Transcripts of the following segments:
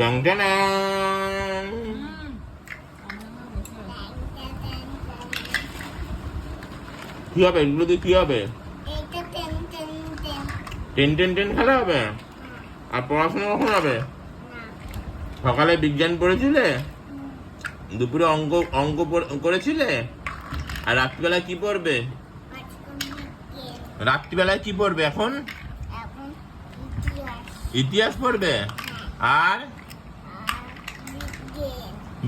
ট্যাং ট্যাং। কি হবে এগুলো দিয়ে? কি হবে? টেন টেন টেন খেলা হবে? আর পড়াশোনা কখন হবে? সকালে বিজ্ঞান পড়েছিলে, দুপুরে অঙ্ক অঙ্ক করেছিলে, আর রাত্রিবেলায় কি পড়বে? রাত্রিবেলায় কি পড়বে এখন? ইতিহাস পড়বে। আর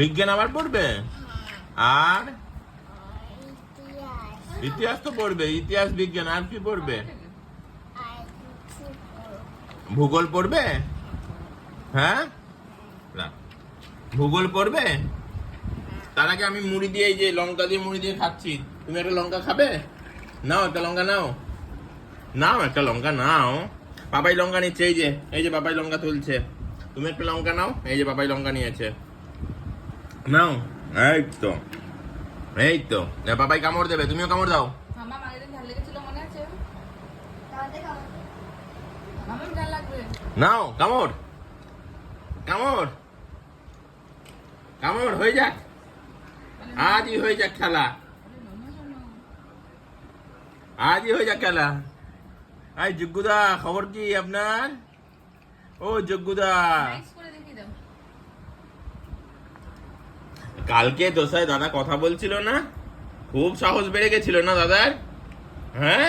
বিজ্ঞান আবার পড়বে। আর ইতিহাস তো পড়বে, ইতিহাস বিজ্ঞান। আর কি পড়বে? ভূগোল পড়বে। হ্যাঁ, না ভূগোল পড়বে। তার আগে আমি মুড়ি দিয়ে, এই যে লঙ্কা দিয়ে মুড়ি দিয়ে খাচ্ছি, তুমি একটা লঙ্কা খাবে? নাও একটা লঙ্কা নাও, নাও একটা লঙ্কা নাও। বাবাই লঙ্কা নিচ্ছে, এই যে বাবাই লঙ্কা তুলছে। তুমি একটা লঙ্কা নাও, এই যে বাবাই লঙ্কা নিয়েছে, নাও। এই তো, এই তো বাবাই কামড় দেবে, তুমিও কামড় দাও। নাও কামড়, কামড়, কামড় হয়ে যাক, আজই হয়ে যাক খেলা, আজই হয়ে যাক খেলা। এই যজ্ঞদা, খবর কি আপনার? ও যজ্ঞদা, কালকে দোসায় দাদা কথা বলছিল না, খুব সাহস বেড়ে গেছিল না দাদার? হ্যাঁ।